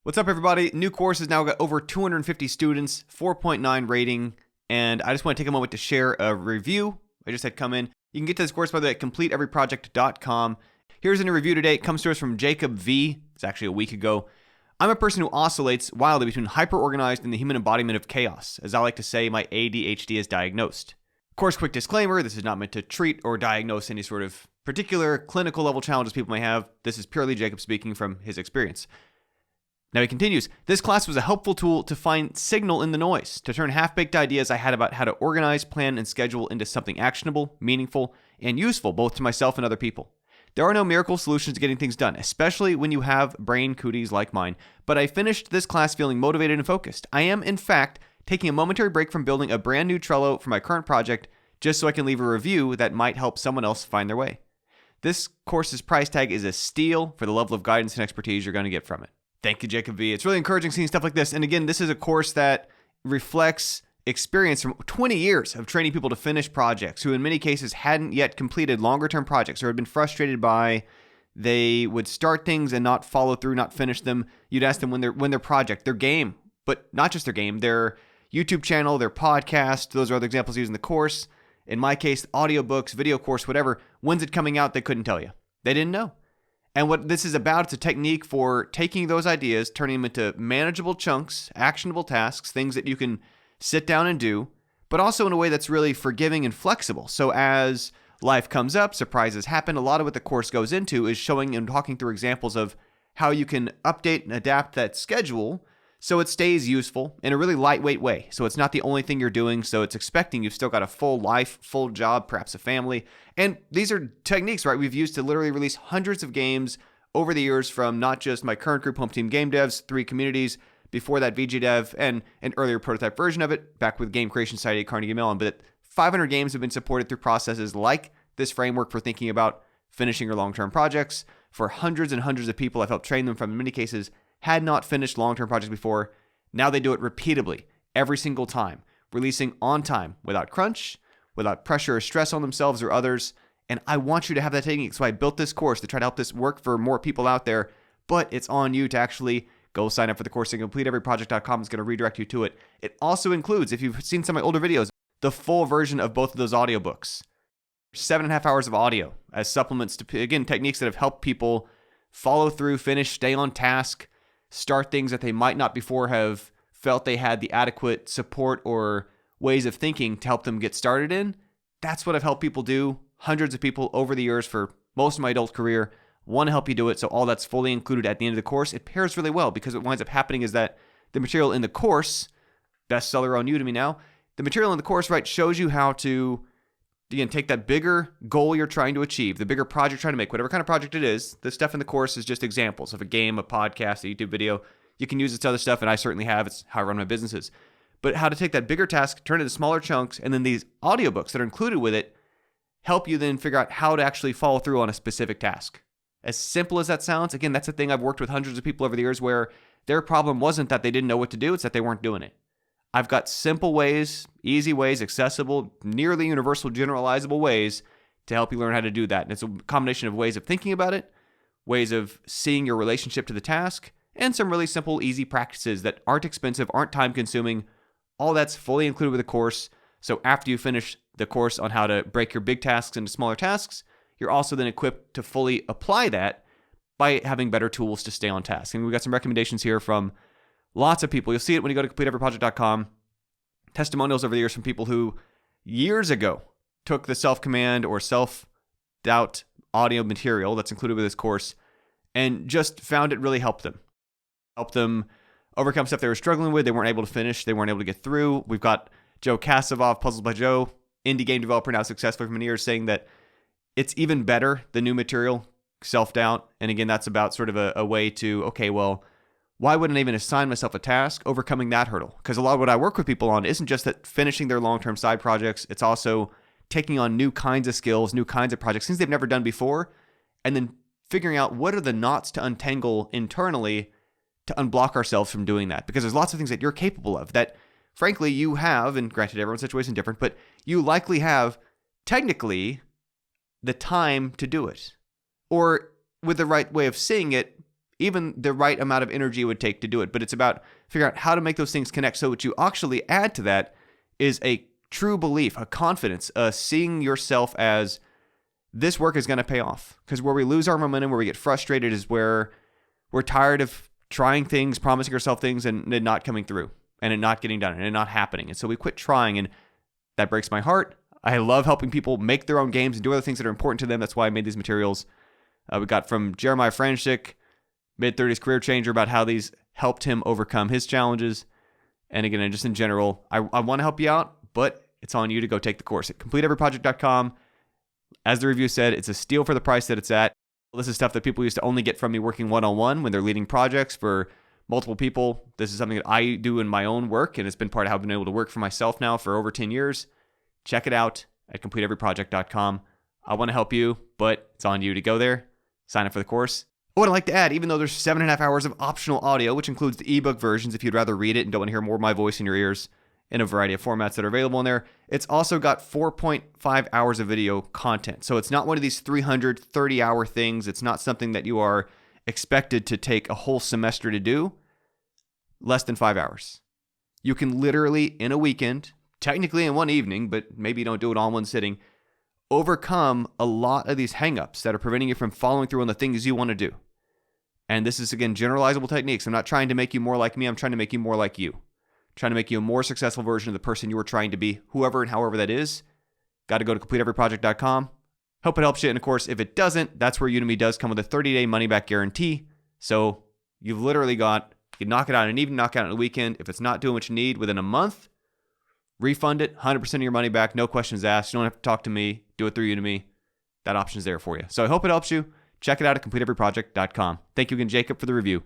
What's up, everybody? New course has now got over 250 students, 4.9 rating, and I just want to take a moment to share a review I just had come in. You can get to this course, by the way, at CompleteEveryProject.com. Here's a new review today. It comes to us from Jacob V. It's actually a week ago. I'm a person who oscillates wildly between hyper-organized and the human embodiment of chaos. As I like to say, my ADHD is diagnosed. Of course, quick disclaimer, this is not meant to treat or diagnose any sort of particular clinical level challenges people may have. This is purely Jacob speaking from his experience. Now he continues, this class was a helpful tool to find signal in the noise, to turn half-baked ideas I had about how to organize, plan, and schedule into something actionable, meaningful, and useful both to myself and other people. There are no miracle solutions to getting things done, especially when you have brain cooties like mine, but I finished this class feeling motivated and focused. I am, in fact, taking a momentary break from building a brand new Trello for my current project just so I can leave a review that might help someone else find their way. This course's price tag is a steal for the level of guidance and expertise you're going to get from it. Thank you, Jacob V. It's really encouraging seeing stuff like this. And again, this is a course that reflects experience from 20 years of training people to finish projects who in many cases hadn't yet completed longer-term projects or had been frustrated by they would start things and not follow through, not finish them. You'd ask them when their project, their game, but not just their game, their YouTube channel, their podcast, those are other examples used in the course. In my case, audiobooks, video course, whatever, when's it coming out, they couldn't tell you. They didn't know. And what this is about, it's a technique for taking those ideas, turning them into manageable chunks, actionable tasks, things that you can sit down and do, but also in a way that's really forgiving and flexible. So as life comes up, surprises happen, a lot of what the course goes into is showing and talking through examples of how you can update and adapt that schedule so it stays useful in a really lightweight way. So it's not the only thing you're doing, so it's expecting you've still got a full life, full job, perhaps a family. And these are techniques, right, we've used to literally release hundreds of games over the years from not just my current group, Home Team Game Devs, 3 communities, before that VGDev, and an earlier prototype version of it, back with Game Creation Society at Carnegie Mellon. But 500 games have been supported through processes like this framework for thinking about finishing your long-term projects. For hundreds and hundreds of people I've helped train them from, in many cases, had not finished long-term projects before. Now they do it repeatedly, every single time, releasing on time, without crunch, without pressure or stress on themselves or others. And I want you to have that technique. So I built this course to try to help this work for more people out there, but it's on you to actually go sign up for the course at CompleteEveryProject.com. It's going to redirect you to it. It also includes, if you've seen some of my older videos, the full version of both of those audiobooks. 7.5 hours of audio as supplements to, again, techniques that have helped people follow through, finish, stay on task, start things that they might not before have felt they had the adequate support or ways of thinking to help them get started in. That's what I've helped people do, hundreds of people over the years for most of my adult career. Want to help you do it, so all that's fully included at the end of the course. It pairs really well because what winds up happening is that the material in the course, bestseller on Udemy now, the material in the course, right, shows you how to, again, take that bigger goal you're trying to achieve, the bigger project you're trying to make, whatever kind of project it is. The stuff in the course is just examples of a game, a podcast, a YouTube video. You can use it to other stuff, and I certainly have. It's how I run my businesses. But how to take that bigger task, turn it into smaller chunks, and then these audiobooks that are included with it help you then figure out how to actually follow through on a specific task. As simple as that sounds, again, that's a thing I've worked with hundreds of people over the years where their problem wasn't that they didn't know what to do, it's that they weren't doing it. I've got simple ways, easy ways, accessible, nearly universal, generalizable ways to help you learn how to do that. And it's a combination of ways of thinking about it, ways of seeing your relationship to the task, and some really simple, easy practices that aren't expensive, aren't time-consuming. All that's fully included with the course. So after you finish the course on how to break your big tasks into smaller tasks, you're also then equipped to fully apply that by having better tools to stay on task. And we've got some recommendations here from lots of people. You'll see it when you go to CompleteEveryProject.com. Testimonials over the years from people who years ago took the self-command or self-doubt audio material that's included with this course and just found it really helped them. Helped them overcome stuff they were struggling with. They weren't able to finish. They weren't able to get through. We've got Joe Kasavov, Puzzles by Joe, indie game developer now successfully for many years, saying that it's even better, the new material, self-doubt. And again, that's about sort of a way to, okay, well, why wouldn't I even assign myself a task? Overcoming that hurdle. Because a lot of what I work with people on isn't just that finishing their long-term side projects. It's also taking on new kinds of skills, new kinds of projects, things they've never done before, and then figuring out what are the knots to untangle internally to unblock ourselves from doing that. Because there's lots of things that you're capable of that, frankly, you have, and granted, everyone's situation is different, but you likely have, technically, the time to do it. Or with the right way of seeing it, even the right amount of energy it would take to do it. But it's about figuring out how to make those things connect. So what you actually add to that is a true belief, a confidence, seeing yourself as this work is going to pay off. Because where we lose our momentum, where we get frustrated, is where we're tired of trying things, promising ourselves things, and it not coming through, and it not getting done, and it not happening. And so we quit trying, and that breaks my heart. I love helping people make their own games and do other things that are important to them. That's why I made these materials. We got from Jeremiah Franchik, mid-30s career changer, about how these helped him overcome his challenges. And again, just in general, I want to help you out, but it's on you to go take the course at CompleteEveryProject.com. As the review said, it's a steal for the price that it's at. This is stuff that people used to only get from me working one-on-one when they're leading projects for multiple people. This is something that I do in my own work, and it's been part of how I've been able to work for myself now for over 10 years. Check it out at CompleteEveryProject.com. I want to help you, but it's on you to go there, sign up for the course. What I'd like to add, even though there's 7.5 hours of optional audio, which includes the ebook versions if you'd rather read it and don't want to hear more of my voice in your ears in a variety of formats that are available in there, it's also got 4.5 hours of video content. So it's not one of these 330-hour things. It's not something that you are expected to take a whole semester to do. Less than 5 hours. You can literally, in a weekend, technically in one evening, but maybe you don't do it all in one sitting, overcome a lot of these hangups that are preventing you from following through on the things you want to do. And this is, again, generalizable techniques. I'm not trying to make you more like me. I'm trying to make you more like you. I'm trying to make you a more successful version of the person you are trying to be, whoever and however that is. Got to go to CompleteEveryProject.com. Hope it helps you. And of course, if it doesn't, that's where Udemy does come with a 30-day money-back guarantee. So you've literally got, you can knock it out in an evening, knock it out in a weekend. If it's not doing what you need within a month, refund it, 100% of your money back, no questions asked. You don't have to talk to me. Do it through Udemy. That option's there for you. So I hope it helps you. Check it out at CompleteEveryProject.com. Thank you again, Jacob, for the review.